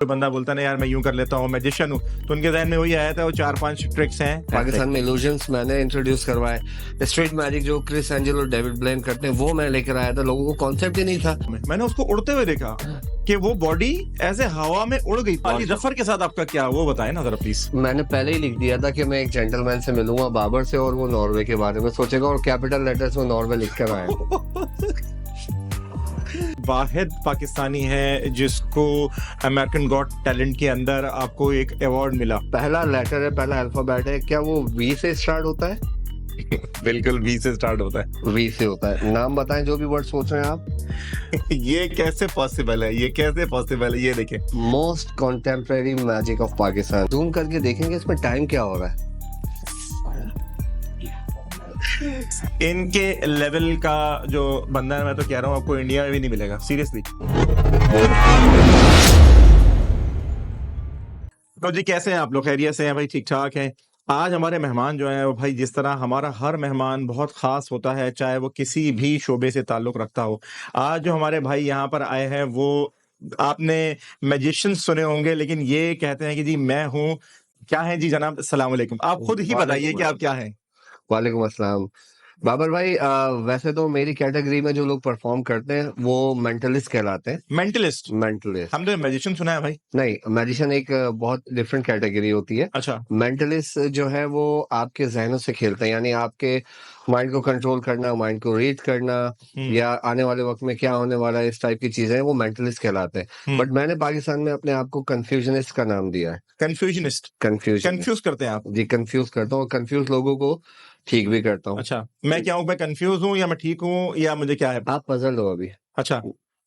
कोई बंदा बोलता ना यार मैं यूं कर लेता हूँ, मैजिशियन हूँ, तो उनके जहन में वही आया था वो 4-5 ट्रिक्स हैं। पाकिस्तान में इल्यूजन्स मैंने इंट्रोड्यूस करवाए, स्ट्रीट मैजिक जो क्रिस एंजल और डेविड ब्लेन करते हैं वो मैं लेकर आया था। लोगों को कॉन्सेप्ट ही नहीं था। मैंने उसको उड़ते हुए देखा कि वो बॉडी ऐसे हवा में उड़ गई। अली जफर के साथ आपका क्या, वो बताएं ना जरा प्लीज। मैंने पहले ही लिख दिया था कि मैं एक जेंटलमैन से मिलूंगा, बाबर से, और वो नॉर्वे के बारे में सोचेगा और कैपिटल लेटर्स में नॉर्वे लिख कर आया। वाहिद पाकिस्तानी है जिसको अमेरिकन गॉट टैलेंट के अंदर आपको एक अवार्ड मिला। पहला लेटर है, पहला अल्फाबेट है, क्या वो वी से स्टार्ट होता है? बिल्कुल वी से स्टार्ट होता है। वी से होता है। नाम बताएं जो भी वर्ड सोच रहे हैं आप। ये कैसे पॉसिबल है, ये कैसे पॉसिबल है? ये देखें, most contemporary magic of Pakistan. Zoom करके देखेंगे इसमें टाइम क्या हो रहा है। इनके लेवल का जो बंदा है, मैं तो कह रहा हूँ आपको इंडिया में भी नहीं मिलेगा, सीरियसली। तो जी कैसे हैं आप लोग? खैरियत से हैं भाई? ठीक ठाक हैं? आज हमारे मेहमान जो हैं वो भाई, जिस तरह हमारा हर मेहमान बहुत खास होता है चाहे वो किसी भी शोबे से ताल्लुक रखता हो, आज जो हमारे भाई यहाँ पर आए हैं वो आपने मैजिशियन सुने होंगे, लेकिन ये कहते हैं कि जी मैं हूँ। क्या है जी जनाब? अस्सलाम वालेकुम। आप खुद ही बताइए कि आप क्या हैं। वालेकुम अस्सलाम। बाबर भाई, वैसे तो मेरी कैटेगरी में जो लोग परफॉर्म करते हैं वो मेंटलिस्ट कहलाते हैं। मेंटलिस्ट? मेंटलिस्ट हम तो मैजिशियन सुना है भाई। नहीं, मैजिशियन एक बहुत डिफरेंट कैटेगरी होती है। अच्छा। मेंटलिस्ट जो है वो आपके जहनों से खेलते हैं, यानी आपके माइंड को कंट्रोल करना, माइंड को रीड करना, या आने वाले वक्त में क्या होने वाला है, इस टाइप की चीजें, वो मेंटलिस्ट कहलाते हैं। बट मैंने पाकिस्तान में अपने आप को कंफ्यूजनिस्ट का नाम दिया है। कंफ्यूजनिस्ट? कंफ्यूजन कंफ्यूज करते हैं आप? जी, कंफ्यूज करता हूँ, कंफ्यूज लोगों को ठीक भी करता हूँ। अच्छा, मैं क्या हूँ? मैं कंफ्यूज हूँ या मैं ठीक हूँ या मुझे क्या है? आप पजल हो अभी। अच्छा,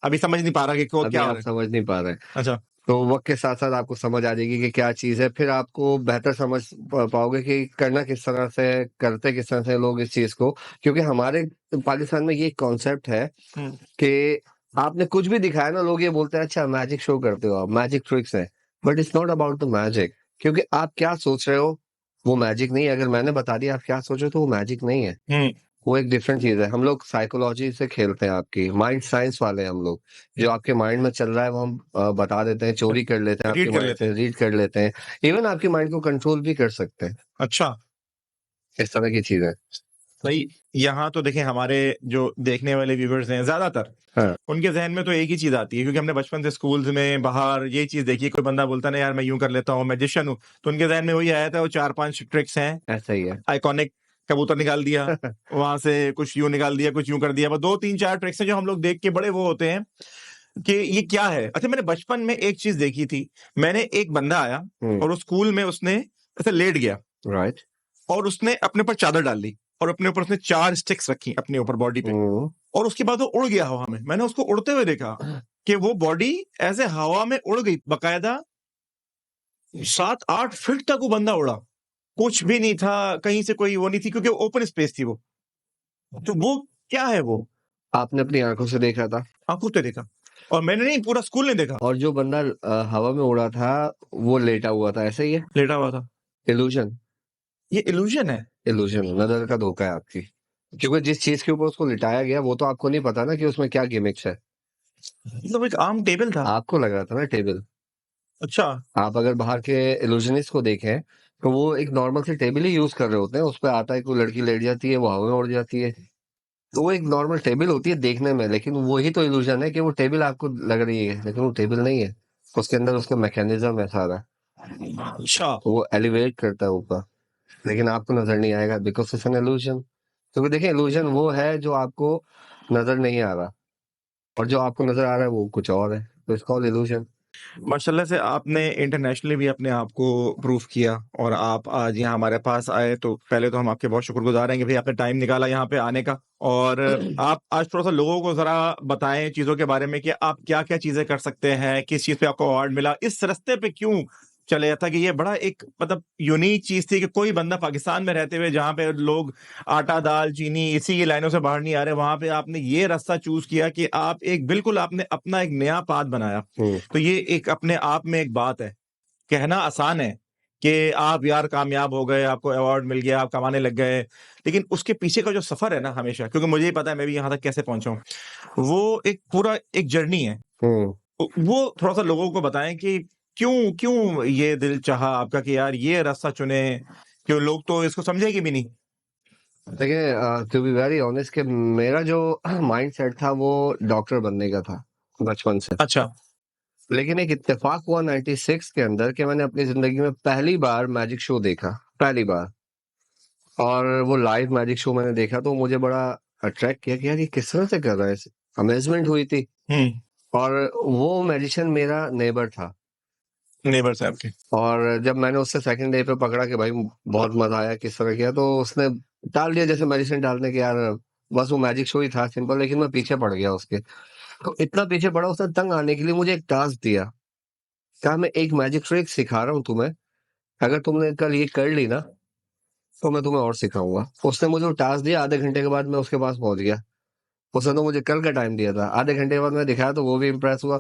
अभी समझ नहीं पा रहा कि अभी क्या हो आप रहा है। समझ नहीं पा रहे। अच्छा। तो वक्त के साथ साथ आपको समझ आ जाएगी कि क्या चीज है, फिर आपको बेहतर समझ पाओगे कि करना किस तरह से, करते किस तरह से लोग इस चीज को। क्योंकि हमारे पाकिस्तान में ये कॉन्सेप्ट है कि आपने कुछ भी दिखाया ना, लोग ये बोलते हैं अच्छा मैजिक शो करते हो आप, मैजिक ट्रिक्स है। But it's not about the magic, क्योंकि आप क्या सोच रहे हो वो मैजिक नहीं है। अगर मैंने बता दिया आप क्या सोचो तो वो मैजिक नहीं है, वो एक डिफरेंट चीज है। हम लोग साइकोलॉजी से खेलते हैं, आपकी माइंड साइंस वाले हैं हम लोग। जो आपके माइंड में चल रहा है वो हम बता देते हैं, चोरी कर लेते हैं, रीड आपके कर माइंड लेते से रीड कर लेते हैं। इवन आपके माइंड को कंट्रोल भी कर सकते हैं। अच्छा, इस तरह की चीज है। सही। यहाँ तो देखें, हमारे जो देखने वाले व्यूवर्स हैं ज्यादातर, हाँ, उनके जहन में तो एक ही चीज आती है, क्योंकि हमने बचपन से स्कूल्स में बाहर ये चीज देखी। कोई बंदा बोलता ना यार मैं यूं कर लेता हूँ, मैजिशियन हूँ, तो उनके जहन में वही आया था वो 4-5 ट्रिक्स हैं। ऐसा ही है। आइकॉनिक कबूतर निकाल दिया, वहां से कुछ यूं निकाल दिया, कुछ यूं कर दिया। बस 2-3-4 ट्रिक्स हैं जो हम लोग देख के बड़े वो होते हैं कि ये क्या है। अच्छा, मैंने बचपन में एक चीज देखी थी। मैंने एक बंदा आया और उस स्कूल में उसने ऐसे लेट गया राइट। और उसने अपने ऊपर चादर डाल ली और अपने ऊपर उसने 4 स्टिक्स रखी अपने ऊपर बॉडी पे, और उसके बाद वो उड़ गया हवा में। मैंने उसको उड़ते हुए देखा कि वो बॉडी ऐसे हवा में उड़ गई, बकायदा 7-8 फीट तक वो बंदा उड़ा। कुछ भी नहीं था, कहीं से कोई वो नहीं थी, क्योंकि ओपन स्पेस थी वो। तो वो क्या है? वो आपने अपनी आंखों से देखा था? आंखों से देखा, और मैंने नहीं, पूरा स्कूल ने देखा। और जो बंदा हवा में उड़ा था वो लेटा हुआ था, ऐसे ही है? लेटा हुआ था। इल्यूजन। ये इल्यूजन है? इल्यूजन, नजर का धोखा है आपकी। क्योंकि जिस चीज के ऊपर उसको लिटाया गया वो तो आपको नहीं पता ना कि उसमें क्या गिमिक्स है। मतलब एक आम टेबल था। आपको लग रहा था ना टेबल। अच्छा। आप अगर बाहर के इल्यूजनिस्ट को देखें तो वो एक नॉर्मल सी टेबल ही यूज कर रहे होते हैं। उस पर आता है, कोई लड़की लेट जाती है, वो हवा में उड़ जाती है, तो वो एक नॉर्मल टेबल होती है देखने में। लेकिन वही तो इल्यूजन है कि वो टेबल आपको लग रही है, लेकिन वो टेबल नहीं है। उसके अंदर उसका मैकेनिज्म है सारा, अच्छा, वो एलिवेट करता है ऊपर, लेकिन आपको नजर नहीं आएगा बिकॉज इट्स एन इल्यूजन। क्योंकि देखिए, इल्यूजन वो है जो आपको नजर नहीं आ रहा, और जो आपको नजर आ रहा है वो कुछ और है, तो इसका इल्यूजन। माशाल्लाह से आपने इंटरनेशनली भी अपने आप को प्रूव किया और आप आज यहाँ हमारे पास आए, तो पहले तो हम आपके बहुत शुक्रगुजार हैं कि भाई आपने टाइम निकाला यहाँ पे आने का। और आप आज थोड़ा सा लोगों को जरा बताएं चीजों के बारे में कि आप क्या क्या चीजें कर सकते हैं, किस चीज पे आपको अवार्ड मिला, इस रास्ते पे क्यों चले जाता कि ये बड़ा एक मतलब यूनिक चीज थी कि कोई बंदा पाकिस्तान में रहते हुए जहां पे लोग आटा दाल चीनी इसी की लाइनों से बाहर नहीं आ रहे, वहां पे आपने ये रास्ता चूज किया कि आप एक बिल्कुल आपने अपना एक नया पाथ बनाया। तो ये एक अपने आप में एक बात है। कहना आसान है कि आप यार कामयाब हो गए, आपको अवार्ड मिल गया, आप कमाने लग गए, लेकिन उसके पीछे का जो सफर है ना, हमेशा, क्योंकि मुझे ही पता है मैं भी यहाँ तक कैसे पहुंचा हूँ, वो एक पूरा एक जर्नी है। वो थोड़ा सा लोगों को बताएं कि क्यों क्यों ये दिल चाहा आपका कि यार ये रास्ता चुने? क्यों लोग तो इसको समझेंगे भी नहीं। देखिए टू बी वेरी ऑनेस्ट कि मेरा जो माइंडसेट था वो डॉक्टर बनने का था बचपन से। अच्छा। लेकिन एक इत्तेफाक हुआ 96 के अंदर कि मैंने अपनी जिंदगी में पहली बार मैजिक शो देखा, पहली बार। और वो लाइव मैजिक शो मैंने देखा तो मुझे बड़ा अट्रैक्ट किया कि यार ये किस तरह से कर रहा है। अमेजमेंट हुई थी। और वो मैजिशियन मेरा नेबर था। नेबर साहब के। और जब मैंने उससे सेकंड डे पे पकड़ा कि भाई बहुत मजा आया किस तरह किया, तो उसने डाल दिया जैसे मेडिसिन डालने के, यार बस वो मैजिक शो ही था सिंपल, लेकिन मैं पीछे पड़ गया उसके। तो इतना पीछे पड़ा, उसने तंग आने के लिए मुझे एक टास्क दिया। कहा मैं एक मैजिक ट्रिक सिखा रहा हूँ तुम्हें, अगर तुमने कल ये कर ली ना तो मैं तुम्हें और सिखाऊंगा। उसने मुझे वो टास्क दिया, आधे घंटे के बाद मैं उसके पास पहुंच गया। उसने तो मुझे कल का टाइम दिया था, आधे घंटे के बाद मैं दिखाया तो वो भी इम्प्रेस हुआ।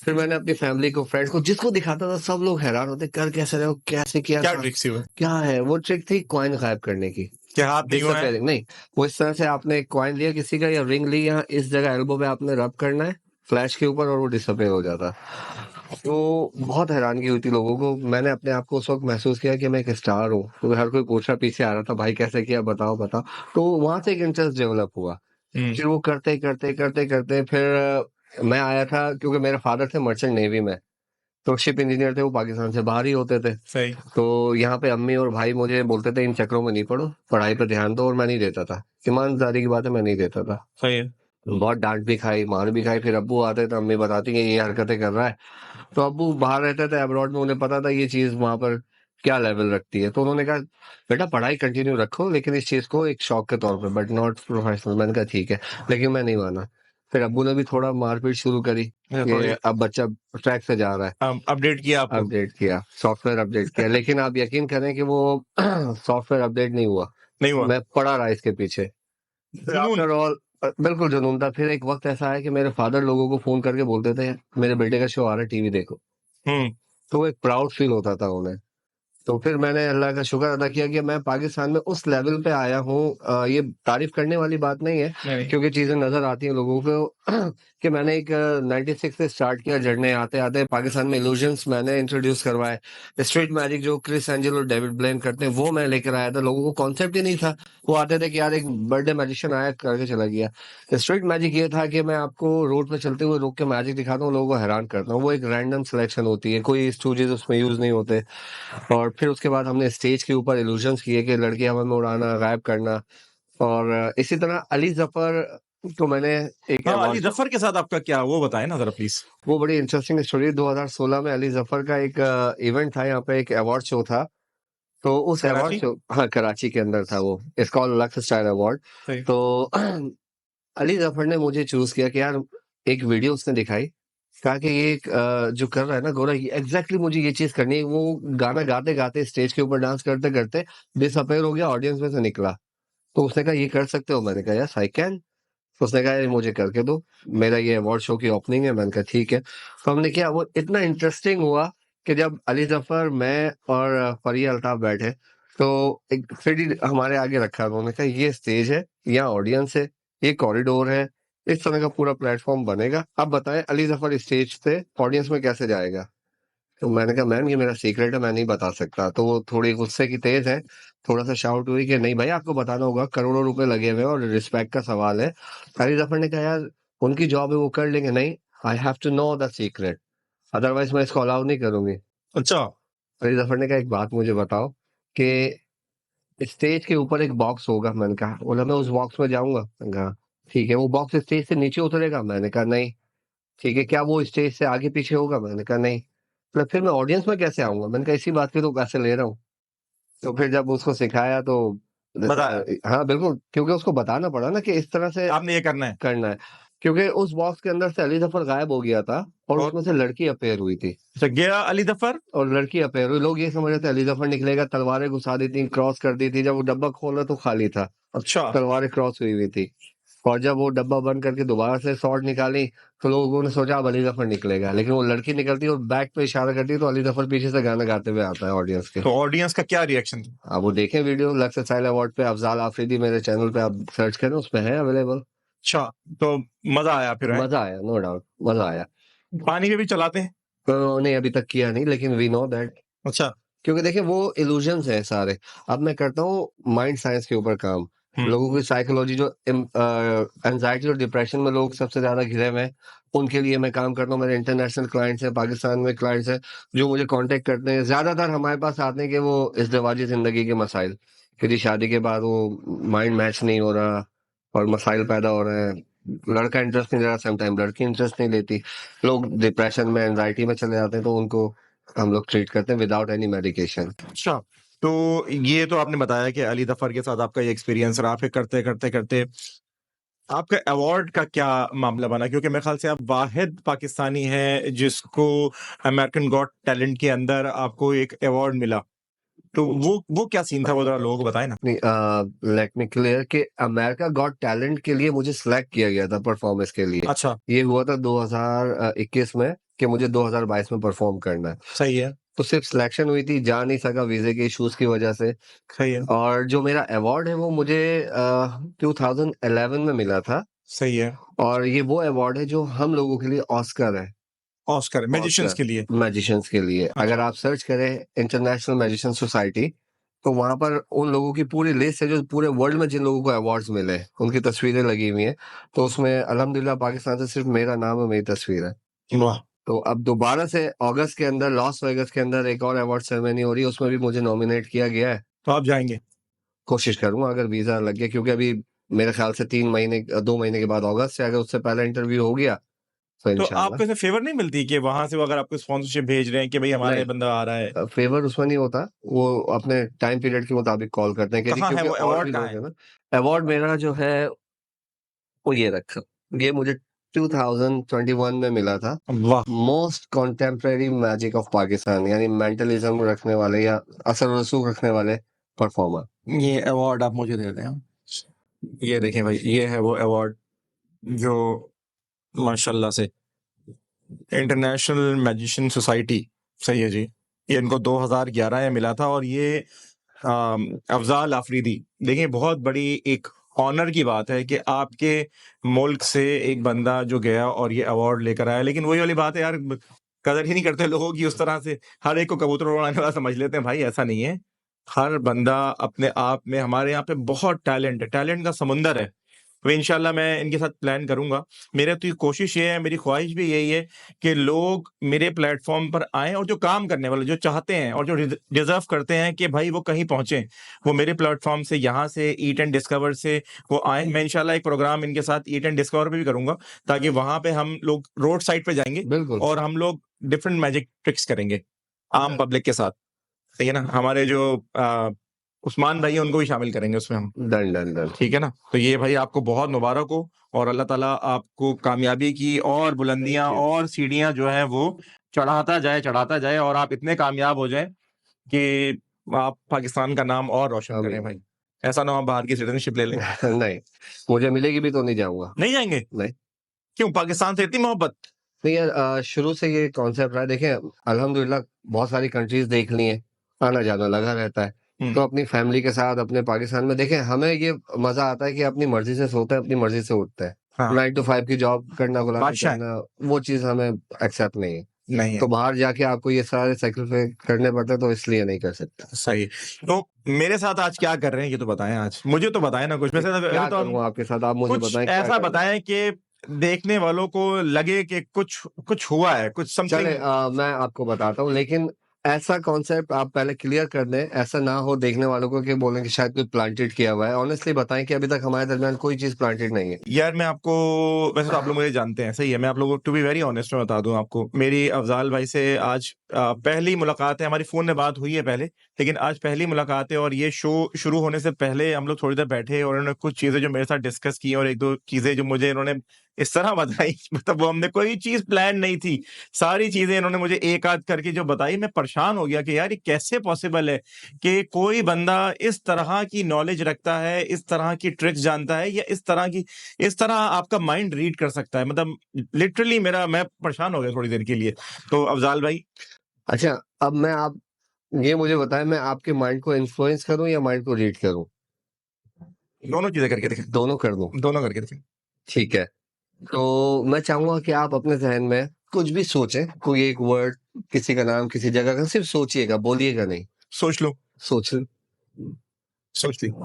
फिर मैंने अपनी फैमिली को, फ्रेंड्स को, जिसको दिखाता था सब लोग हैरान होते, कर कैसे रहे हो, कैसे किया क्या था? ट्रिक थी वो? क्या है वो ट्रिक? थी कॉइन गायब करने की। क्या हाथ नहीं हुआ है? डिसअपियरिंग नहीं, वो इस तरह से आपने कॉइन लिया किसी का या रिंग ली, यहाँ इस जगह एल्बो पे आपने रब करना है फ्लैश के ऊपर और वो डिसअपियर हो जाता। तो बहुत हैरानगी हुई थी लोगों को। मैंने अपने आप को उस वक्त महसूस किया कि मैं एक स्टार हूँ, तो हर कोई पूछा, पीछे आ रहा था, भाई कैसे किया, बताओ बताओ। तो वहां से एक इंटरेस्ट डेवलप हुआ। फिर वो करते करते करते करते फिर मैं आया था, क्योंकि मेरे फादर थे मर्चेंट नेवी में, तो शिप इंजीनियर थे, वो पाकिस्तान से बाहर ही होते थे। सही। तो यहाँ पे अम्मी और भाई मुझे बोलते थे इन चक्करों में नहीं पड़ो, पढ़ाई पे ध्यान दो, और मैं नहीं देता था। ईमानदारी की बात है, मैं नहीं देता था। सही है। बहुत डांट भी खाई, मार भी खाई। फिर अब्बू आते थे, अम्मी बताती कि ये हरकतें कर रहा है। तो अब्बू बाहर रहते थे अब्रॉड में, उन्हें पता था ये चीज वहां पर क्या लेवल रखती है। तो उन्होंने कहा बेटा पढ़ाई कंटिन्यू रखो, लेकिन इस चीज को एक शौक के तौर पे, बट नॉट प्रोफेशनल। मैंने कहा ठीक है, लेकिन मैं नहीं माना। फिर अब्बू ने भी थोड़ा मारपीट शुरू करी कि अब बच्चा ट्रैक से जा रहा है। अपडेट किया आपको? अपडेट किया, सॉफ्टवेयर अपडेट किया, लेकिन आप यकीन करें कि वो सॉफ्टवेयर अपडेट नहीं हुआ। नहीं हुआ? मैं पड़ा रहा इसके पीछे। जुनून। आफ्टर ऑल बिल्कुल जुनून था। फिर एक वक्त ऐसा है कि मेरे फादर लोगों को फोन करके बोलते थे मेरे बेटे का शो आ रहा है, टीवी देखो। हम्म। तो एक प्राउड फील होता था उन्हें। तो फिर मैंने अल्लाह का शुक्र अदा किया कि मैं पाकिस्तान में उस लेवल पे आया हूँ। ये तारीफ करने वाली बात नहीं है, नहीं। क्योंकि चीजें नजर आती हैं लोगों को कि मैंने एक 96 से स्टार्ट किया जर्नी। आते आते पाकिस्तान में इल्यूजन्स मैंने इंट्रोड्यूस करवाए। स्ट्रीट मैजिक जो क्रिस एंजल और डेविड ब्लेन करते हैं वो मैं लेकर आया था। लोगों को कॉन्सेप्ट ही नहीं था। वो आते थे कि यार एक बर्थडे मैजिशियन आया करके चला गया। स्ट्रीट मैजिक ये था कि मैं आपको रोड पे चलते हुए रोक के मैजिक दिखाता हूँ, लोगों को हैरान करता हूँ। वो एक रैंडम सिलेक्शन होती है, कोई स्टूजेस उसमें यूज नहीं होते। और फिर उसके बाद हमने स्टेज के ऊपर इल्यूजन्स किए कि लड़की हवा में उड़ाना, गायब करना। और इसी तरह अली जफर को मैंने एक हाँ, अली अवार्ड, जफर के साथ आपका क्या, वो बताएं ना जरा प्लीज। वो बड़ी इंटरेस्टिंग स्टोरी। 2016 में अली जफर का एक इवेंट था, यहाँ पे एक अवार्ड शो था। तो उस अवार्ड कराची। शो, हाँ कराची के अंदर था वो, it's called lux star award. सही। तो अली जफर ने मुझे चूज किया कि यार एक वीडियो उसने दिखाई, कहा कि ये जो कर रहा है ना गोरा, एग्जैक्टली मुझे ये चीज करनी है। वो गाना गाते गाते स्टेज के ऊपर डांस करते करते डिसअपेयर हो गया, ऑडियंस में से निकला। तो उसने कहा ये कर सकते हो? मैंने कहा यस आई कैन। तो उसने कहा ये मुझे करके दो, मेरा ये अवार्ड शो की ओपनिंग है। मैंने कहा ठीक है। तो हमने किया। वो इतना इंटरेस्टिंग हुआ कि जब अली जफर, मैं और फरिया अल्ताफ बैठे, तो एक सीढ़ी हमारे आगे रखा। उन्होंने कहा ये स्टेज है, यहाँ ऑडियंस है, ये कॉरिडोर है, इस तरह का पूरा प्लेटफॉर्म बनेगा। अब बताएं अली जफर स्टेज से ऑडियंस में कैसे जाएगा? तो मैंने कहा मैम ये मेरा सीक्रेट है, मैं नहीं बता सकता। तो वो थोड़ी गुस्से की तेज है, थोड़ा सा शाउट हुई कि नहीं भाई आपको बताना होगा, करोड़ों रुपए लगे हुए हैं और रिस्पेक्ट का सवाल है। अली जफर ने कहा यार उनकी जॉब है वो कर लेंगे। नहीं, I have to know the secret, otherwise मैं इसको अलाउ नहीं करूंगी। अच्छा। अली जफर ने कहा एक बात मुझे बताओ कि स्टेज के ऊपर एक बॉक्स होगा। मैंने कहा, बोला मैं उस बॉक्स में जाऊंगा? मैंने कहा ठीक है। वो बॉक्स स्टेज से नीचे उतरेगा? मैंने कहा नहीं। ठीक है, क्या वो स्टेज से आगे पीछे होगा? मैंने कहा नहीं। मतलब फिर मैं ऑडियंस में कैसे आऊंगा? मैंने कहा इसी बात के तो पैसे ले रहा हूँ। तो फिर जब उसको सिखाया तो बताया हाँ बिल्कुल, क्योंकि उसको बताना पड़ा ना कि इस तरह से आपने ये करना है। करना है। क्योंकि उस बॉक्स के अंदर से अली जफर गायब हो गया था और और उसमें से लड़की अपेयर हुई थी। अच्छा, गया अली जफर। और लड़की अपेयर हुई, लोग ये समझ रहे थे अली जफर निकलेगा, तलवारें घुसा दी थी, क्रॉस कर दी थी। जब वो डब्बा खोला तो खाली था, अच्छा। तलवारें क्रॉस हुई हुई थी। और जब वो डब्बा बंद करके दोबारा से शॉर्ट निकाली तो लोगों ने सोचा अब अली जफर निकलेगा, लेकिन वो लड़की निकलती और बैक पे इशारा करती है तो अली जफर पीछे से गाना गाते हुए आता है ऑडियंस के। तो ऑडियंस का क्या रिएक्शन था? आप वो देखें वीडियो, लक्स स्टाइल अवार्ड पे, अफजाल आफरीदी मेरे चैनल पे आप सर्च करें, उसमें है अवेलेबल। अच्छा। तो मजा आया फिर है? मजा आया, नो डाउट मजा आया। पानी में भी चलाते हैं? नहीं अभी तक किया नहीं, लेकिन वी नो दैट, अच्छा। क्योंकि देखिए वो इल्यूजन्स हैं सारे। अब मैं करता हूँ माइंड साइंस के ऊपर काम। लोगों की साइकोलॉजी जो एंजाइटी और डिप्रेशन में लोग सबसे ज़्यादा घिरे हुए हैं, उनके लिए मैं काम करता हूँ। मेरे इंटरनेशनल क्लाइंट्स हैं, पाकिस्तान में क्लाइंट्स हैं, जो मुझे कॉन्टैक्ट करते हैं। ज़्यादातर हमारे पास आते हैं कि वो इज़्दिवाजी ज़िंदगी के मसाइल, कि जी शादी के बाद वो माइंड मैच नहीं हो रहा और मसाइल पैदा हो रहे हैं। लड़का इंटरेस्ट नहीं ले रहा, समटाइम लड़की इंटरेस्ट नहीं लेती। लोग डिप्रेशन में, एंजाइटी में चले जाते हैं, तो उनको हम लोग ट्रीट करते हैं विदाउट एनी मेडिकेशन। अच्छा, तो ये तो आपने बताया कि अली ज़फ़र के साथ आपका ये एक्सपीरियंस रहा, फिर करते-करते आपका अवार्ड का क्या मामला बना? क्योंकि मेरे ख़्याल से आप वाहिद पाकिस्तानी हैं जिसको अमेरिकन गॉट टैलेंट के अंदर आपको एक अवार्ड मिला। तो वो क्या सीन था? वो ज़रा लोगों को बताएँ ना। नहीं, लेट मी क्लियर कि अमेरिका गॉट टैलेंट के लिए मुझे सिलेक्ट किया गया था परफॉर्मेंस के लिए। अच्छा, ये हुआ था 2021 में कि मुझे 2022 में परफॉर्म करना है। सही है, तो सिर्फ सिलेक्शन हुई थी, जा नहीं सका वीज़े के इश्यूज़ की वजह से। सही है, और जो मेरा अवार्ड है वो मुझे 2011 में मिला था, सही है। और ये वो अवार्ड है जो हम लोगों के लिए ऑस्कर है। ऑस्कर मैजिशियंस ऑस्कर के लिए। मैजिशियंस के लिए। अगर अच्छा, आप सर्च करें इंटरनेशनल मैजिशियन सोसाइटी, तो वहाँ पर उन लोगों की पूरी लिस्ट है जो पूरे वर्ल्ड में जिन लोगों को अवार्ड्स मिले हैं, उनकी तस्वीरें लगी हुई हैं। तो उसमें अल्हम्दुलिल्लाह पाकिस्तान से सिर्फ मेरा नाम और मेरी तस्वीर है। वाह! तो अब दोबारा से अगस्त के अंदर लॉस वेगास के अंदर एक और अवार्ड सेरेमनी हो रही है, उसमें भी मुझे नॉमिनेट किया गया है। तो आप जाएँगे? कोशिश करूँगा अगर वीज़ा लग गया, क्योंकि अभी मेरे ख्याल से 3 महीने 2 महीने के बाद अगस्त से, अगर उससे पहले इंटरव्यू हो गया, तो तो इंशाल्लाह। आपको इसमें फ़ेवर नहीं मिलती कि वहाँ से वो अगर आपको स्पॉन्सरशिप भेज रहे हैं कि भई हमारा नहीं, ये बंदा आ रहा है? फेवर उसमें नहीं होता, वो अपने टाइम पीरियड के मुताबिक कॉल करते हैं कि जी, कहाँ है क्योंकि वो और अवार्ड भी कहाँ लोग है? हैं ना। अवार्ड मेरा जो है वो ये रखा, ये मुझे 2021 में मिला था। वाह! Most contemporary magic of Pakistan, यानी मेंटलिज्म रखने वाले या असर रसूख रखने वाले परफॉर्मर। ये अवार्ड आप मुझे दे दें। ये देखें भाई, ये है वो अवार्ड जो माशाल्लाह से इंटरनेशनल मैजिशियन सोसाइटी, सही है जी। ये इनको 2011 में मिला था और ये अफ़ज़ाल आफ़रीदी, देखिए बहुत बड़ी एक ऑनर की बात है कि आपके मुल्क से एक बंदा जो गया और ये अवार्ड लेकर आया। लेकिन वही वाली बात है यार, कदर ही नहीं करते लोगों की उस तरह से। हर एक को कबूतर उड़ाने वाला समझ लेते हैं, भाई ऐसा नहीं है। हर बंदा अपने आप में, हमारे यहाँ पे बहुत टैलेंट है, टैलेंट का समुंदर है। तो इंशाल्लाह मैं इनके साथ प्लान करूँगा। मेरा तो ये कोशिश ये है, मेरी ख़्वाहिश भी यही है कि लोग मेरे प्लेटफ़ॉर्म पर आएँ और जो काम करने वाले, जो चाहते हैं और जो डिज़र्व करते हैं कि भाई वो कहीं पहुँचे, वो मेरे प्लेटफ़ॉर्म से, यहाँ से, ईट एंड डिस्कवर से वो आएँ। मैं इंशाल्लाह एक प्रोग्राम इनके साथ ईट एंड डिस्कवर पे भी करूँगा, ताकि वहाँ पे हम लोग रोड साइड पे जाएँगे बिल्कुल। और हम लोग डिफरेंट मैजिक ट्रिक्स करेंगे, आम पब्लिक के साथ। सही है ना? हमारे जो उस्मान भाई हैं, उनको भी शामिल करेंगे उसमें हम। Done, done, done. ठीक है ना? तो ये भाई आपको बहुत मुबारक हो और अल्लाह ताला आपको कामयाबी की और बुलंदियाँ थैंक यू। और सीढ़ियाँ जो हैं वो चढ़ाता जाए और आप इतने कामयाब हो जाएँ कि आप पाकिस्तान का नाम और रोशन करें आमीन। भाई। ऐसा ना हो आप बाहर की सिटीज़नशिप ले लें। नहीं, मुझे मिलेगी भी तो नहीं जाऊँगा। नहीं जाएँगे? नहीं। क्यों पाकिस्तान से इतनी मोहब्बत? नहीं यार, शुरू से ये कॉन्सेप्ट रहा है। देखिए, अल्हम्दुलिल्लाह बहुत सारी कंट्रीज़ देख ली हैं, आना-जाना लगा रहता है। हुँ, तो अपनी फैमिली के साथ अपने पाकिस्तान में देखें, हमें ये मज़ा आता है कि अपनी मर्ज़ी से सोते हैं, अपनी मर्ज़ी से उठते हैं। हाँ, 9 टू 5 की जॉब करना, गुलामी बादशाह हैं। करना, वो चीज़ हमें एक्सेप्ट नहीं है। नहीं है, तो बाहर जाके आपको ये सारे सैक्रिफाइस करने पड़ते हैं, तो इसलिए नहीं कर सकते। सही। तो मेरे साथ आज क्या कर रहे हैं ये तो बताएँ आज? मुझे तो बताएँ ना कुछ। कि वैसे तो वैसे क्या तो हम करूँ आपके साथ, आप मुझे कुछ बताएँ क्या ऐसा करना है? बताएँ कि देखने वालों को लगे कि कुछ कुछ हुआ है, कुछ चलें, समथिंग। मैं आपको बताता हूँ, लेकिन ऐसा कॉन्सेप्ट आप पहले क्लियर कर दें, ऐसा ना हो देखने वालों को कि बोलें कि शायद कोई प्लांटेड किया हुआ है। ऑनेस्टली बताएँ कि अभी तक हमारे दरमियान कोई चीज़ प्लांटेड नहीं है। यार मैं आपको, वैसे तो आप लोग मुझे जानते हैं, सही है। मैं आप लोगों को टू बी वेरी ऑनेस्ट मैं बता दूँ आपको, मेरी अफ़ज़ाल भाई से आज पहली मुलाकात है, हमारी फ़ोन में बात हुई है पहले, लेकिन आज पहली मुलाकात है और ये शो शुरू होने से पहले हम लोग थोड़ी देर बैठे और उन्होंने कुछ चीज़ें जो मेरे साथ डिस्कस की और 1-2 चीज़ें जो मुझे इन्होंने इस तरह बताई मतलब वो हमने कोई चीज़ प्लान नहीं थी। सारी चीज़ें इन्होंने मुझे एक-आध करके जो बताई, मैं परेशान हो गया कि यार ये कैसे पॉसिबल है कि कोई बंदा इस तरह की नॉलेज रखता है, इस तरह की ट्रिक्स जानता है या इस तरह आपका माइंड रीड कर सकता है। मतलब लिटरली मेरा मैं परेशान हो गया थोड़ी देर के लिए। तो अफ़ज़ाल भाई, अच्छा, अब आप ये मुझे बताएँ, मैं आपके माइंड को इन्फ्लुएंस करूँ या माइंड को रीड करूँ? दोनों चीज़ें करके दिखाएँ, दोनों कर दूँ? दोनों करके दिखाएँ। ठीक है। तो मैं चाहूँगा कि आप अपने ज़हन में कुछ भी सोचें, कोई एक वर्ड, किसी का नाम, किसी जगह का, सिर्फ सोचिएगा, बोलिएगा नहीं। सोच लो। सोच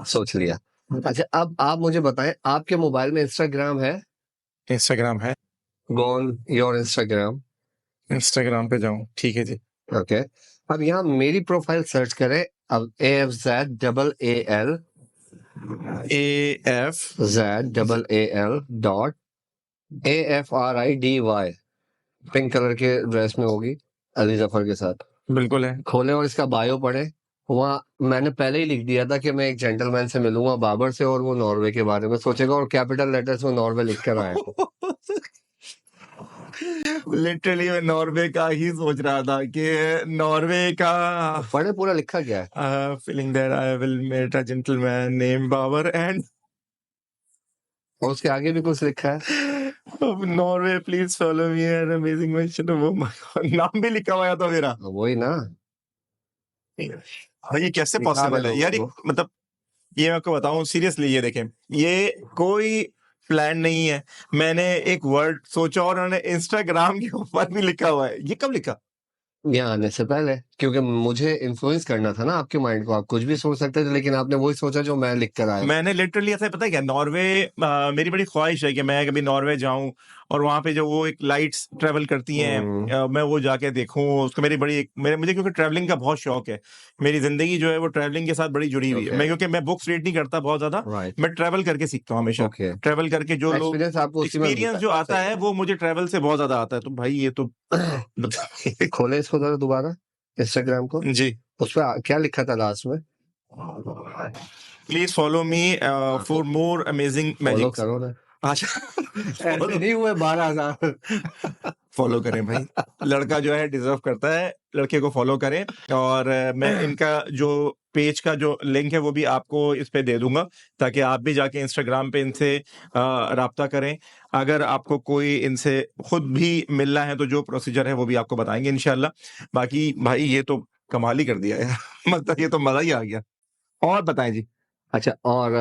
सोच लिया। अच्छा, अब आप मुझे बताएं, आपके मोबाइल में इंस्टाग्राम है? इंस्टाग्राम है। Go on your Instagram. Instagram पे जाऊं, ठीक है जी। ओके, अब यहाँ मेरी प्रोफाइल सर्च करें। अब AFZAAL dot AFRIDY, pink colour के ड्रेस में होगी, अली जफर के साथ। बिल्कुल है। खोलें और इसका बायो पढ़ें। वहाँ मैंने पहले ही लिख दिया था कि मैं एक जेंटलमैन से मिलूंगा, बाबर से, और वो नॉर्वे के बारे में सोचेगा और कैपिटल लेटर्स में नॉर्वे लिख कर आया। लिटरली मैं नॉर्वे का ही सोच रहा था कि नॉर्वे का पढ़े पूरा लिखा क्या है? Feeling that I will meet a gentleman name Babar and और उसके आगे भी कुछ लिखा है। Norway please follow me an amazing mission. वो नाम भी लिखा हुआ था मेरा। वही ना, ये कैसे दिखा पॉसिबल दे है यार? लोगों को। मतलब ये मैं आपको बताऊं सीरियसली, ये देखें, ये कोई प्लान नहीं है। मैंने एक वर्ड सोचा और उन्होंने इंस्टाग्राम के ऊपर भी लिखा हुआ है। ये कब लिखा? यहाँ आने से पहले, क्योंकि मुझे इन्फ्लुएंस करना था ना आपके माइंड को। आप कुछ भी सोच सकते थे, लेकिन आपने वही सोचा जो मैं लिख कर आया। मैंने लिटरली ऐसा, पता है क्या, नॉर्वे मेरी बड़ी ख्वाहिश है कि मैं कभी नॉर्वे जाऊं और वहां पे जो वो एक लाइट्स ट्रेवल करती हैं, मैं वो जाके देखूं उसको। मुझे क्योंकि ट्रैवलिंग का बहुत शौक है। मेरी जिंदगी जो है वो ट्रैवलिंग के साथ बड़ी जुड़ी हुई है। क्योंकि मैं बुक्स रीड नहीं करता बहुत ज्यादा, राइट। मैं ट्रैवल करके सीखता हूँ हमेशा। ट्रैवल करके जो लोग एक्सपीरियंस आपको उसी में एक्सपीरियंस जो आता है वो मुझे ट्रैवल से बहुत ज्यादा आता है। तो भाई ये तो खोले इसको जरा दोबारा, इंस्टाग्राम को। जी, उस पर क्या लिखा था लास्ट में? Please follow me for more amazing follow magic. करो ना। अच्छा, ऐसे नहीं हुए 12,000। फॉलो करें भाई। लड़का जो है डिजर्व करता है, लड़के को फॉलो करें। और मैं इनका जो पेज का जो लिंक है वो भी आपको इस पे दे दूंगा, ताकि आप भी जाके इंस्टाग्राम पे इनसे राब्ता करें। अगर आपको कोई इनसे खुद भी मिलना है तो जो प्रोसीजर है वो भी आपको बताएंगे इंशाल्लाह। बाकी भाई ये तो कमाल ही कर दिया यार। मतलब ये तो मजा ही आ गया। और बताएं जी। अच्छा, और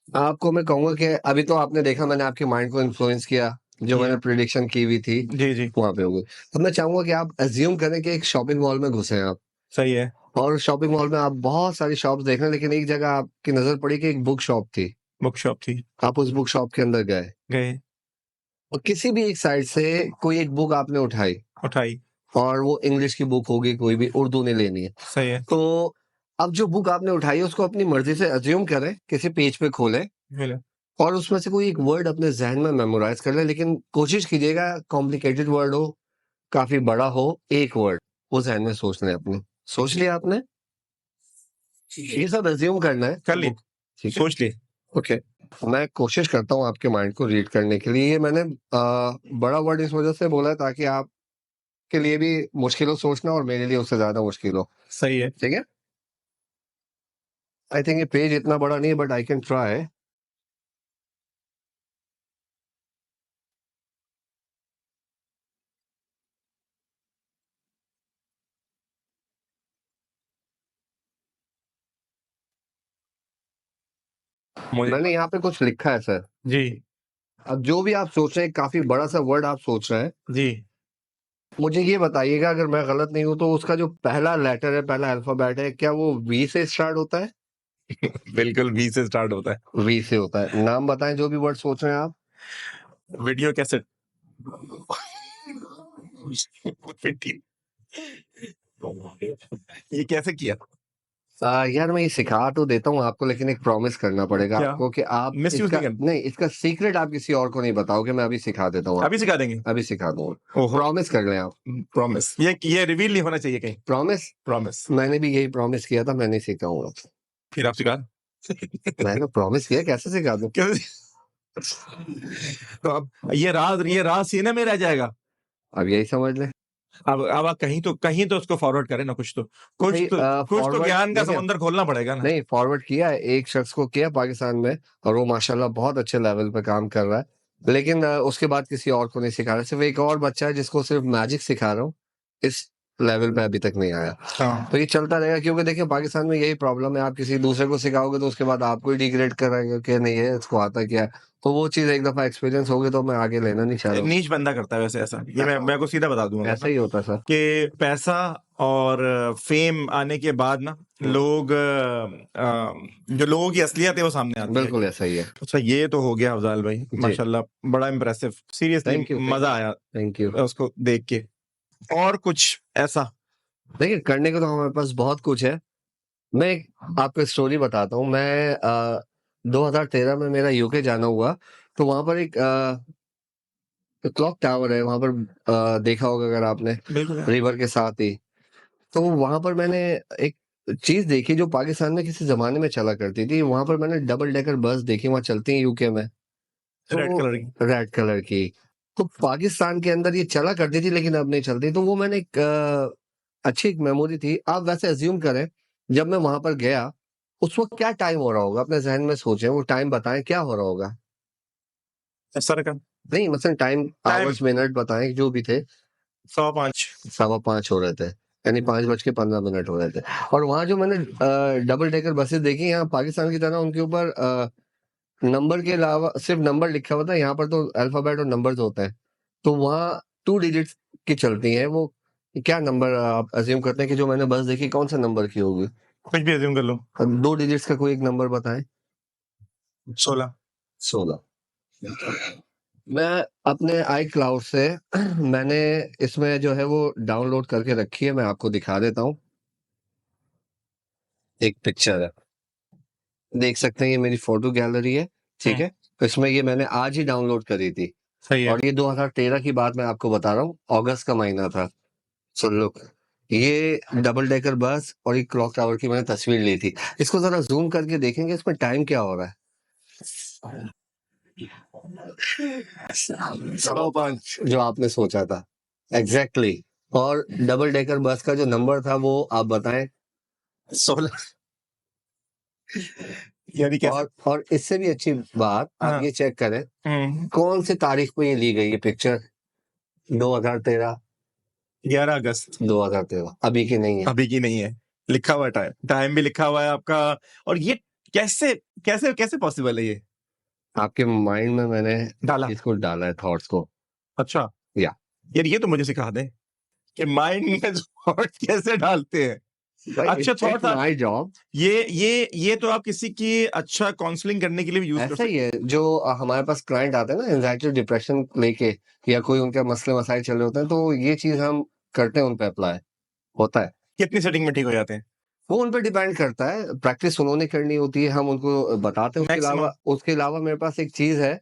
आपको मैं कहूंगा कि अभी तो आपने देखा, मैंने आपके माइंड को इन्फ्लुएंस किया, जो मैंने प्रिडिक्शन की हुई थी जी जी, वहां पे हो गई। तो मैं चाहूंगा कि आप अज्यूम करें कि एक शॉपिंग मॉल में घुसे हैं आप, सही है। और शॉपिंग मॉल में आप बहुत सारी शॉप्स देख रहे हैं, लेकिन एक जगह आपकी नजर पड़ी कि एक बुक शॉप थी। बुक शॉप थी, आप उस बुक शॉप के अंदर गए गए, और किसी भी एक साइड से कोई एक बुक आपने उठाई, उठाई, और वो इंग्लिश की बुक होगी, कोई भी, उर्दू नहीं लेनी है। सही है। तो अब जो बुक आपने उठाई है उसको अपनी मर्जी से अज्यूम करें, किसी पेज पे खोलें मिला। और उसमें से कोई एक वर्ड अपने जहन में मेमोराइज कर लें। लेकिन कोशिश कीजिएगा कॉम्प्लिकेटेड वर्ड हो, काफी बड़ा हो, एक वर्ड वो जहन में सोच लें अपने। सोच लिया आपने? ये सब अज्यूम करना है। कर ली, ठीक है, सोच ली। ओके। मैं कोशिश करता हूँ आपके माइंड को रीड करने के लिए। ये मैंने बड़ा वर्ड इस वजह से बोला है ताकि आपके लिए भी मुश्किल हो सोचना और मेरे लिए उससे ज्यादा मुश्किल हो। सही है। ठीक है, आई थिंक ये पेज इतना बड़ा नहीं है, बट आई कैन ट्राई। मैंने यहाँ पे कुछ लिखा है सर। जी अब जो भी आप सोच रहे हैं, काफी बड़ा सा वर्ड आप सोच रहे हैं, जी, मुझे ये बताइएगा अगर मैं गलत नहीं हूं तो उसका जो पहला लेटर है, पहला अल्फाबेट है, क्या वो वी से स्टार्ट होता है? बिल्कुल वी से स्टार्ट होता है। वी से होता है। नाम बताएं जो भी वर्ड सोच रहे हैं आप। Video cassette. ये कैसे किया? यार मैं ये सिखा तो देता हूँ आपको, लेकिन एक प्रॉमिस करना पड़ेगा क्या? आपको कि आप मिस यूज इसका नहीं करना? नहीं, इसका सीक्रेट आप किसी और को नहीं बताओगे। मैं अभी सिखा देता हूँ अभी सिखा देंगे। अभी सिखा दूंगा। ओहो, प्रॉमिस कर लें आप। प्रॉमिस। ये रिवील नहीं होना चाहिए कहीं। प्रॉमिस। प्रॉमिस। मैंने भी यही प्रॉमिस किया था, मैं नहीं सिखाऊंगा। फिर आप सिखा। मैंने प्रॉमिस किया, कैसे सिखा दूं? कैसे? तो अब ये राज सीने में रह जाएगा। अब यही समझ ले। अब आप कहीं तो उसको फॉरवर्ड करें ना। कुछ तो नहीं, फॉरवर्ड ज्ञान का देखिए, समंदर खोलना पड़ेगा ना। नहीं फॉरवर्ड किया है, एक शख्स को किया पाकिस्तान में, और वो माशाल्लाह बहुत अच्छे लेवल पे काम कर रहा है। लेकिन उसके बाद किसी और को नहीं सिखा रहा। सिर्फ एक और बच्चा है जिसको सिर्फ मैजिक सिखा रहा हूँ। इस लेवल पे अभी तक नहीं आया। हाँ। तो ये चलता रहेगा क्योंकि देखिए पाकिस्तान में यही प्रॉब्लम है, आप किसी दूसरे को सिखाओगे तो उसके बाद आपको ही डिग्रेड कराएगा कि नहीं है इसको आता क्या है। तो वो चीज़ एक दफ़ा एक्सपीरियंस होगी तो मैं आगे लेना नहीं चाह रहा हूँ। नीच बंदा करता है वैसे ऐसा। ये मैं को सीधा बता दूँगा ऐसा ही होता है सर। कि पैसा और फेम आने के बाद ना लोग जो लोगों की असलियत है वो सामने आती है। बिल्कुल ऐसा ही है। अच्छा ये तो हो गया अफ़ज़ाल भाई, जी। माशाल्लाह बड़ा इम्प्रेसिव, सीरियसली थैंक यू, मज़ा आया थैंक यू। उसको देख के। और कुछ ऐसा? देखिए करने को तो हमारे पास बहुत कुछ है। मैं एक आपको स्टोरी बताता हूँ। मैं 2013 में मेरा यूके जाना हुआ, तो वहाँ पर एक क्लॉक टावर है, वहाँ पर देखा होगा अगर आपने, बिल्कुल। रिवर के साथ ही। तो वहाँ पर मैंने एक चीज़ देखी जो पाकिस्तान में किसी ज़माने में चला करती थी। वहाँ पर मैंने डबल डेकर बस देखी, वहाँ चलती हैं यूके में। रेड कलर की। रेड कलर की। तो पाकिस्तान के अंदर ये चला करती थी लेकिन अब नहीं चलती। तो वो मैंने एक अच्छी एक मेमोरी थी। आप वैसे अज़्यूम करें, जब मैं वहाँ पर गया, उस वक़्त क्या टाइम हो रहा होगा? अपने ज़हन में सोचें, वो टाइम बताएँ क्या हो रहा होगा? सर का नहीं मसलन टाइम, आवर्स, मिनट बताएँ जो भी थे। 5:15 सवा 5 हो रहे थे, यानी 5:15 हो रहे थे। और वहाँ जो मैंने डबल डेकर बसेस देखी, यहाँ पाकिस्तान की तरह उनके ऊपर नंबर के अलावा सिर्फ़ नंबर लिखा हुआ था, यहाँ पर तो अल्फ़ाबेट और नंबर्स होते हैं। तो वहाँ 2 डिजिट्स की चलती हैं वो। क्या नंबर आप अज़्यूम करते हैं कि जो मैंने बस देखी कौन-सा नंबर की होगी? कुछ भी अज़्यूम कर लो। 2 डिजिट्स का कोई एक नंबर बताएँ? 16। 16। मैं अपने iCloud से मैंने इसमें जो है वो डाउनलोड करके रखी है, मैं आपको दिखा देता हूँ। एक पिक्चर है। देख सकते हैं ये मेरी फ़ोटो गैलरी है, ठीक है? इसमें ये मैंने आज ही डाउनलोड करी थी। सही है। और ये 2013 की बात मैं आपको बता रहा हूँ, अगस्त का महीना था। सो लुक, ये डबल डेकर बस और एक क्लॉक टावर की मैंने तस्वीर ली थी। इसको ज़रा ज़ूम करके देखेंगे इसमें टाइम क्या हो रहा है? 5:15 जो आपने सोचा था, एग्ज़ैक्टली। और डबल डेकर बस का जो नंबर था वो आप बताएँ? 16 यानी कैसे? और इससे भी अच्छी बात आप हाँ। ये चेक करें, हुँ। कौन सी तारीख को ये ली गई है पिक्चर? 2013 11 अगस्त। 2013 अभी की नहीं है। अभी की नहीं है। लिखा हुआ है टाइम। टाइम भी लिखा हुआ है आपका। और ये कैसे कैसे कैसे पॉसिबल है ये? आपके माइंड में मैंने डाला। इसको डाला है थॉट्स को। अच्छा। या यार ये तो मुझे सिखा दें कि माइंड में थॉट कैसे डालते हैं। अच्छा इट्स थॉट्स आप माय जॉब। ये तो आप किसी की अच्छा काउंसलिंग करने के लिए भी यूज़ कर ऐसा सकते ही है जो हमारे पास क्लाइंट आते हैं ना एंजाइटी डिप्रेशन लेके, या कोई उनके मसले मसाइल चल रहे होते हैं, तो ये चीज़ हम करते हैं उन पे अप्लाई, होता है। कितनी सेटिंग में ठीक हो जाते हैं? वो उन पे डिपेंड करता है, प्रैक्टिस उन्होंने करनी होती है, हम उनको बताते हैं। मैक्सिमम। उसके अलावा मेरे पास एक चीज़ है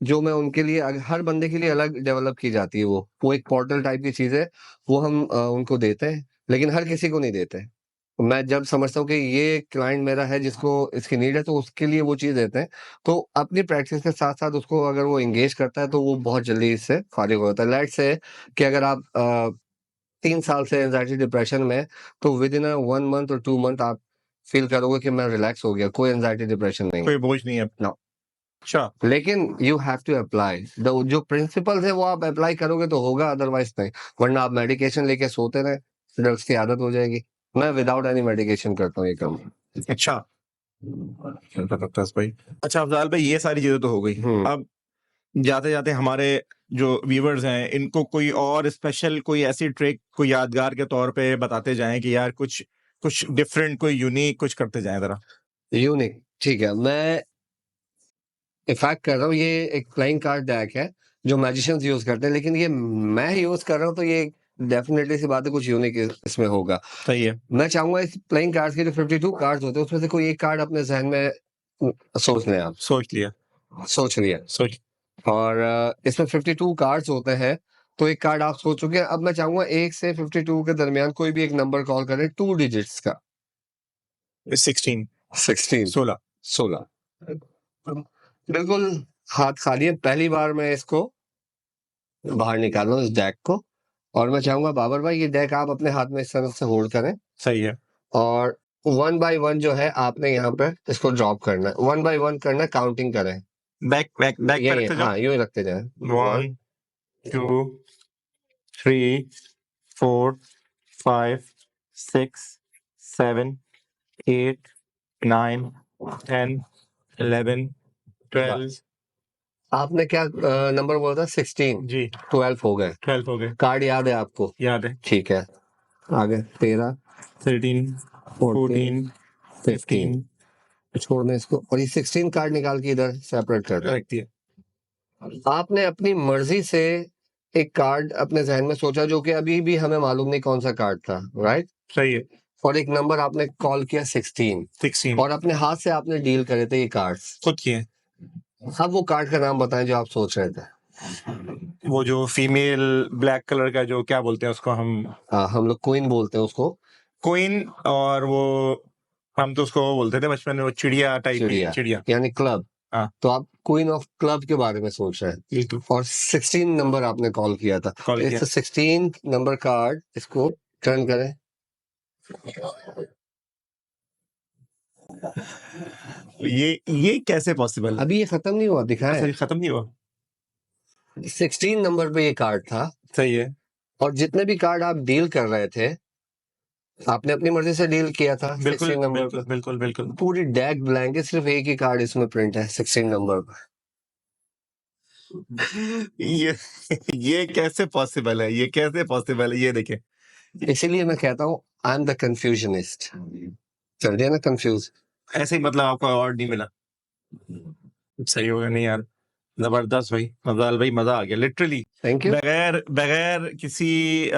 जो मैं उनके लिए हर बंदे के लिए अलग डेवलप की जाती है वो एक पोर्टल टाइप की चीज़ है, वो हम उनको देते हैं, लेकिन हर किसी को नहीं देते। मैं जब समझता हूँ कि ये क्लाइंट मेरा है जिसको इसकी नीड है, तो उसके लिए वो चीज़ देते हैं। तो अपनी प्रैक्टिस के साथ-साथ उसको अगर वो एंगेज करता है, तो वो बहुत जल्दी इससे फारिग हो जाता है। लेट्स से कि अगर आप 3 साल से एंग्ज़ायटी डिप्रेशन में हैं, तो विदिन 1 मंथ और 2 मंथ आप फ़ील करोगे कि मैं रिलैक्स हो गया, कोई एंग्ज़ायटी डिप्रेशन नहीं है। कोई बोझ नहीं है। नो। अच्छा। लेकिन you have to apply the जो प्रिंसिपल्स है वो आप अप्लाई करोगे तो होगा, अदरवाइज नहीं। वरना आप मेडिकेशन लेके सोते रहे, ड्रग्स की आदत हो जाएगी। मैं विदाउट एनी मेडिकेशन करता हूँ ये काम। अच्छा। भाई। अच्छा अफ़ज़ाल भाई ये सारी चीज़ें तो हो गई। अब जाते-जाते हमारे जो व्यूअर्स हैं इनको कोई और स्पेशल कोई ऐसी ट्रिक कोई यादगार के तौर पे बताते जाएँ कि यार कुछ कुछ डिफरेंट कोई यूनिक कुछ करते जाएँ ज़रा। यूनिक, ठीक है। मैं इफ़ैक्ट कर रहा हूँ, ये एक फ्लाइंग कार्ड डेक है, जो मैजिशियंस यूज़ करते हैं, लेकिन ये मैं यूज़ कर रहा हूँ, तो ये डेफ़िनेटली सी बात है, कुछ यूनिक इसमें होगा। सही है। मैं चाहूँगा इस प्लेइंग कार्ड्स के जो 52 कार्ड्स होते हैं, उसमें से कोई एक कार्ड अपने ज़हन में सोच लें आप। सोच लिया। सोच लिया। सोच और इसमें 52 कार्ड्स होते हैं, तो एक कार्ड आप सोच चुके हैं। अब मैं चाहूँगा 1 से 52 के दरमियान कोई भी एक नंबर कॉल करें 2 डिजिट्स का। 16 16 16 16 बिल्कुल हाथ खाली है। पहली बार मैं इसको बाहर निकाल रहा हूँ इस डेक को, और मैं चाहूँगा बाबर भाई ये डेक आप अपने हाथ में इस तरह से होल्ड करें, सही है। और 1 बाय 1 जो है आपने यहाँ पे इसको ड्रॉप करना है। 1 बाय 1 करना है, काउंटिंग करें। बैक बैक बैक पे यही है, रखते जाओ। हाँ, यूँ ही रखते जाएँ। 1 1 2 3 4 5 6 7 8 9 10 11 12 आपने क्या नंबर बोला था? 16 जी 12 हो गए। 12 हो गए। कार्ड याद है आपको? याद है। ठीक है, आगे 13 13 14 15 छोड़ने इसको, और ये 16 कार्ड निकाल के इधर सेपरेट कर दे। रख दिया। आपने अपनी मर्जी से एक कार्ड अपने जहन में सोचा जो कि अभी भी हमें मालूम नहीं कौन सा कार्ड था, राइट? सही है। और एक नंबर आपने कॉल किया 16 और अपने हाथ से आपने डील करे थे ये कार्ड्स। खुद किए। अब वो कार्ड का नाम बताएं जो आप सोच रहे थे। वो जो फीमेल ब्लैक कलर का जो क्या बोलते हैं उसको हम लोग क्वीन बोलते हैं उसको। क्वीन, और वो हम तो उसको वो बोलते थे बचपन में, वो चिड़िया टाइप की चिड़िया। यानी क्लब। हाँ। तो आप क्वीन ऑफ क्लब के बारे में सोच रहे हैं बिल्कुल। और 16 नंबर आपने कॉल किया था। कॉल किया। इस 16 नंबर कार्ड इसको टर्न करें। ये कैसे पॉसिबल? अभी ये खत्म नहीं हुआ, दिखाएं। अच्छा, ये खत्म नहीं हुआ। 16 नंबर पे ये कार्ड था सही है। और जितने भी कार्ड आप डील कर रहे थे आपने अपनी मर्जी से डील किया था। बिल्कुल 16 नंबर बिल्कुल पे बिल्कुल बिल्कुल। पूरी डेक ब्लैंक है, सिर्फ एक ही कार्ड इसमें प्रिंट है 16 नंबर पे। ये कैसे पॉसिबल है? ये कैसे पॉसिबल है? ये देखें। इसीलिए मैं कहता हूँ आई एम द कंफ्यूजनिस्ट। चल दिया ना कंफ्यूज। ऐसे ही मतलब आपको अवार्ड नहीं मिला? सही होगा नहीं यार। जबरदस्त भाई, मजाल भाई, मजा आ गया लिटरली। Thank you. बगैर बगैर किसी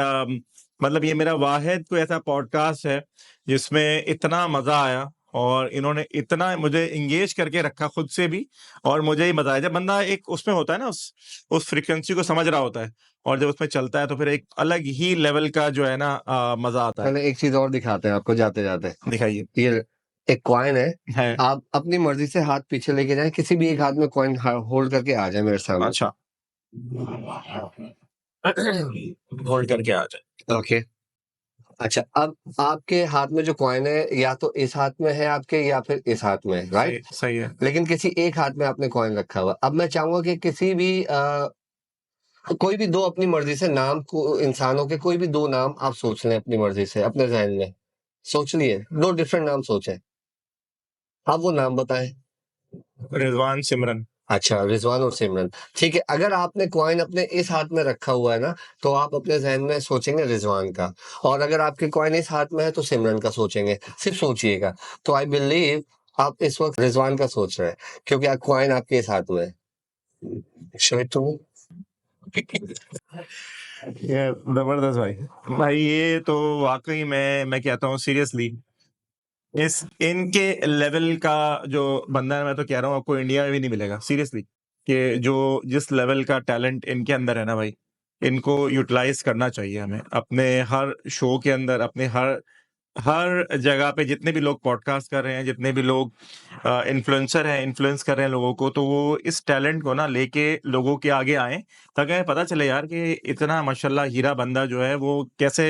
मतलब ये मेरा वाहिद कोई ऐसा पॉडकास्ट है जिसमें इतना मजा आया और इन्होंने इतना मुझे इंगेज करके रखा खुद से भी, और मुझे ही मजा आया। जब बंदा एक उसमें होता है ना, उस फ्रीक्वेंसी को समझ रहा होता है और जब उसमें चलता है तो फिर एक अलग ही लेवल का जो है ना मजा आता है। पहले एक चीज और दिखाते हैं आपको जाते जाते। दिखाइए। ये एक कॉइन है। आप अपनी मर्जी से हाथ पीछे लेके जाएं, किसी भी एक हाथ में कॉइन होल्ड करके आ जाए मेरे सामने। अच्छा, होल्ड करके आ जाए। ओके। अच्छा, अब आपके हाथ में जो कॉइन है या तो इस हाथ में है आपके या फिर इस हाथ में है, राइट? सही है। लेकिन किसी एक हाथ में आपने कॉइन रखा हुआ। अब मैं चाहूंगा कि किसी भी कोई भी दो अपनी मर्जी से नाम को, इंसानों के कोई भी दो नाम आप सोच लें अपनी मर्जी से अपने जहन में। सोच लिए, दो डिफरेंट नाम सोचे, आप वो नाम बताएं। रिजवान, सिमरन। अच्छा, रिजवान और सिमरन, ठीक है। अगर आपने कॉइन अपने इस हाथ में रखा हुआ है ना, तो आप अपने जहन में सोचेंगे रिजवान का, और अगर आपके कॉइन इस हाथ में है तो सिमरन का सोचेंगे। सिर्फ सोचिएगा। तो आई बिलीव आप इस वक्त रिजवान का सोच रहे हैं क्योंकि कॉइन आपके इस हाथ में है। Show it to me. ये जबरदस्त भाई, ये तो वाकई मैं कहता हूँ सीरियसली, इस इनके लेवल का जो बंदा है, मैं तो कह रहा हूँ आपको इंडिया में भी नहीं मिलेगा सीरियसली, कि जो जिस लेवल का टैलेंट इनके अंदर है ना भाई, इनको यूटिलाइज करना चाहिए हमें अपने हर शो के अंदर, अपने हर जगह पे। जितने भी लोग पॉडकास्ट कर रहे हैं, जितने भी लोग इन्फ्लुएंसर हैं, इन्फ्लुएंस कर रहे हैं लोगों को, तो वो इस टैलेंट को ना लेके लोगों के आगे आए, ताकि हमें पता चले यार कि इतना माशाल्लाह हीरा बंदा जो है वो कैसे,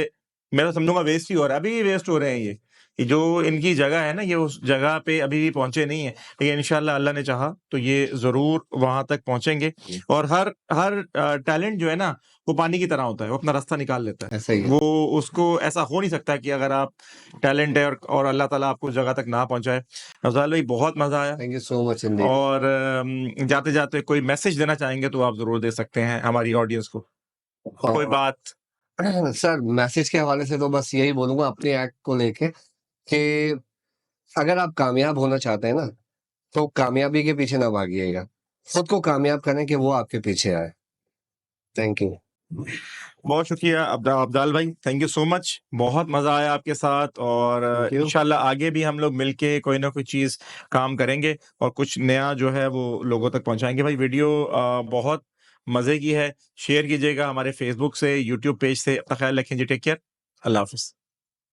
मैं तो समझूंगा वेस्ट ही हो रहा है, अभी भी वेस्ट हो रहे हैं ये जो इनकी जगह है ना, ये उस जगह पे अभी भी पहुंचे नहीं है, लेकिन इंशाल्लाह अल्लाह ने चाहा तो ये जरूर वहां तक पहुंचेंगे। और हर हर टैलेंट जो है ना, वो पानी की तरह होता है, वो अपना रास्ता निकाल लेता है। ऐसा ही है। वो उसको ऐसा हो नहीं सकता कि अगर आप टैलेंट है और अल्लाह ताला आपको उस जगह तक ना पहुंचाए। अफजाल भाई बहुत मजा आया, थैंक यू सो मच इंदीड। और जाते जाते कोई मैसेज देना चाहेंगे तो आप जरूर दे सकते हैं हमारी ऑडियंस को, कोई बात। सर, मैसेज के हवाले से तो बस यही बोलूंगा अपनी एक्ट को लेके कि अगर आप कामयाब होना चाहते हैं ना, तो कामयाबी के पीछे ना भागिएगा, खुद को कामयाब करें कि वो आपके पीछे आए। Thank you. बहुत शुक्रिया अब्दाल भाई, थैंक यू सो मच, बहुत मजा आया आपके साथ, और Thank you. इंशाल्लाह आगे भी हम लोग मिलके कोई ना कोई चीज काम करेंगे और कुछ नया जो है वो लोगों तक पहुंचाएंगे। भाई वीडियो बहुत मजे की है, शेयर कीजिएगा हमारे फेसबुक से, यूट्यूब पेज से। अपना ख्याल रखें जी, टेक केयर, अल्लाह हाफिज।